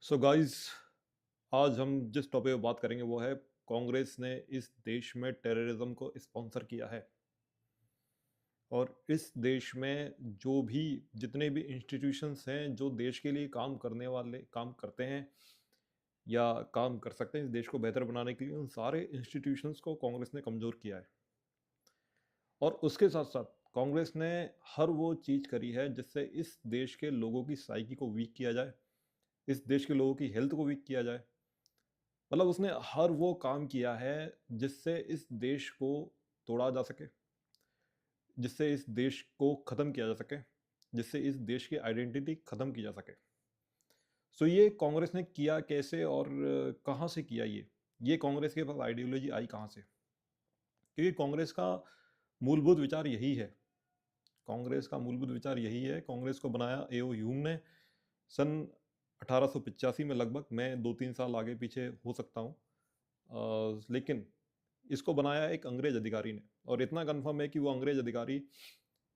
So guys, आज हम जिस टॉपिक पे बात करेंगे वो है कांग्रेस ने इस देश में टेररिज्म को स्पॉन्सर किया है। और इस देश में जो भी जितने भी इंस्टीट्यूशंस हैं जो देश के लिए काम करने वाले काम करते हैं या काम कर सकते हैं इस देश को बेहतर बनाने के लिए, उन सारे इंस्टीट्यूशंस को कांग्रेस ने कमज़ोर किया है। और उसके साथ साथ कांग्रेस ने हर वो चीज़ करी है जिससे इस देश के लोगों की साइकी को वीक किया जाए, इस देश के लोगों की हेल्थ को वीक किया जाए। मतलब उसने हर वो काम किया है जिससे इस देश को तोड़ा जा सके, जिससे इस देश को ख़त्म किया जा सके, जिससे इस देश की आइडेंटिटी ख़त्म की जा सके। सो ये कांग्रेस ने किया कैसे और कहाँ से किया ये कांग्रेस के पास आइडियोलॉजी आई कहाँ से? क्योंकि कांग्रेस का मूलभूत विचार यही है। कांग्रेस का मूलभूत विचार यही है। कांग्रेस को बनाया एओ ह्यूम ने सन 1885 में लगभग। मैं 2-3 साल आगे पीछे हो सकता हूँ, लेकिन इसको बनाया एक अंग्रेज अधिकारी ने। और इतना कंफर्म है कि वो अंग्रेज अधिकारी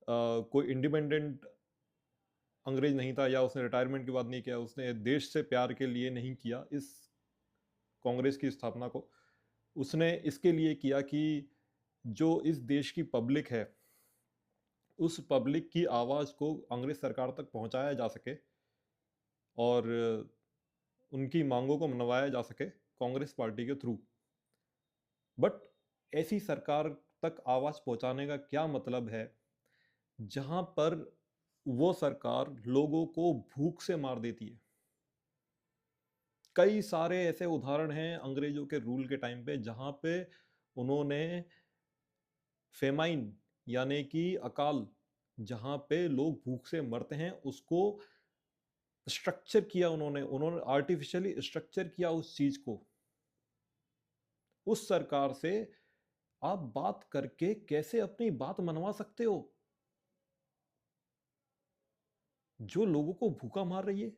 कोई इंडिपेंडेंट अंग्रेज नहीं था, या उसने रिटायरमेंट के बाद नहीं किया, उसने देश से प्यार के लिए नहीं किया इस कांग्रेस की स्थापना को। उसने इसके लिए किया कि जो इस देश की पब्लिक है, उस पब्लिक की आवाज़ को अंग्रेज सरकार तक पहुंचाया जा सके और उनकी मांगों को मनवाया जा सके कांग्रेस पार्टी के थ्रू। बट ऐसी सरकार तक आवाज़ पहुंचाने का क्या मतलब है जहां पर वो सरकार लोगों को भूख से मार देती है? कई सारे ऐसे उदाहरण हैं अंग्रेजों के रूल के टाइम पे जहां पे उन्होंने फेमाइन यानी कि अकाल, जहां पे लोग भूख से मरते हैं, उसको स्ट्रक्चर किया। उन्होंने उन्होंने आर्टिफिशियली स्ट्रक्चर किया उस चीज को। उस सरकार से आप बात करके कैसे अपनी बात मनवा सकते हो जो लोगों को भूखा मार रही है?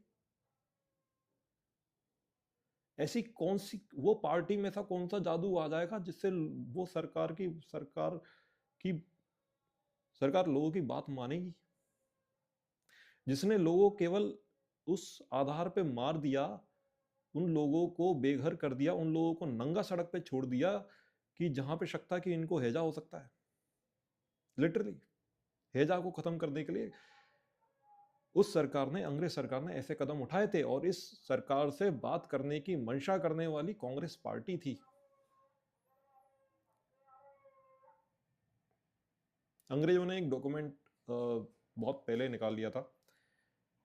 ऐसी कौन सी वो पार्टी में ऐसा कौन सा जादू आ जाएगा जिससे वो की सरकार लोगों की बात मानेगी? जिसने लोगों केवल उस आधार पे मार दिया, उन लोगों को बेघर कर दिया, उन लोगों को नंगा सड़क पे छोड़ दिया कि जहां पे शक था कि इनको हैजा हो सकता है। लिटरली हैजा को खत्म करने के लिए उस सरकार ने, अंग्रेज सरकार ने ऐसे कदम उठाए थे। और इस सरकार से बात करने की मंशा करने वाली कांग्रेस पार्टी थी। अंग्रेजों ने एक डॉक्यूमेंट बहुत पहले निकाल लिया था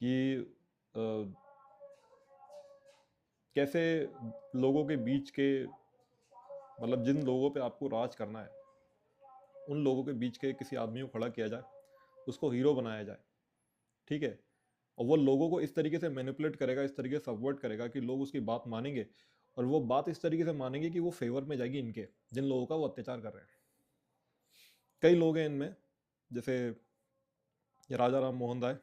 कि अ, कैसे लोगों के बीच के, मतलब जिन लोगों पे आपको राज करना है, उन लोगों के बीच के किसी आदमी को खड़ा किया जाए, उसको हीरो बनाया जाए। ठीक है? और वो लोगों को इस तरीके से मैनिपुलेट करेगा, इस तरीके से सबवर्ट करेगा कि लोग उसकी बात मानेंगे। और वो बात इस तरीके से मानेंगे कि वो फेवर में जाएगी इनके, जिन लोगों का वो अत्याचार कर रहे हैं। कई लोग हैं इनमें, जैसे ये राजा राम मोहन राय।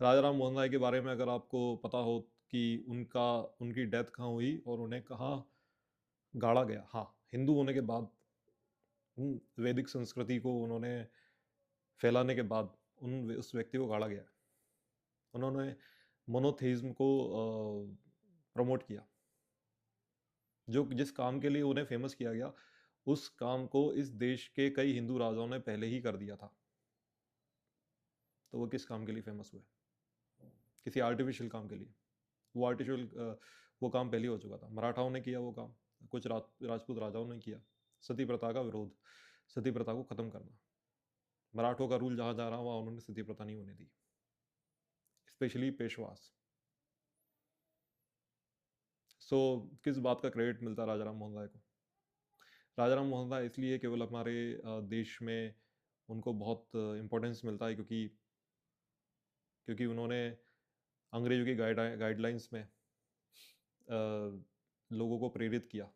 राजा राम मोहन राय के बारे में अगर आपको पता हो कि उनकी डेथ कहाँ हुई और उन्हें कहाँ गाड़ा गया। हाँ, हिंदू होने के बाद, वैदिक संस्कृति को उन्होंने फैलाने के बाद उस व्यक्ति को गाड़ा गया। उन्होंने मोनोथेइज्म को प्रमोट किया। जो जिस काम के लिए उन्हें फेमस किया गया, उस काम को इस देश के कई हिंदू राजाओं ने पहले ही कर दिया था। तो वो किस काम के लिए फेमस हुए? किसी आर्टिफिशियल काम के लिए। वो आर्टिफिशियल वो काम पहले ही हो चुका था। मराठाओं ने किया वो काम, कुछ राजपूत राजाओं ने किया। सती प्रथा का विरोध, सती प्रथा को खत्म करना। मराठों का रूल जहां जा रहा वहां उन्होंने सती प्रथा नहीं होने दी, स्पेशली पेशवास। सो किस बात का क्रेडिट मिलता है राजा राम मोहन राय को? राजा राम मोहन राय इसलिए केवल हमारे देश में उनको बहुत इम्पोर्टेंस मिलता है क्योंकि क्योंकि उन्होंने अंग्रेजों की गाइडलाइंस में लोगों को प्रेरित किया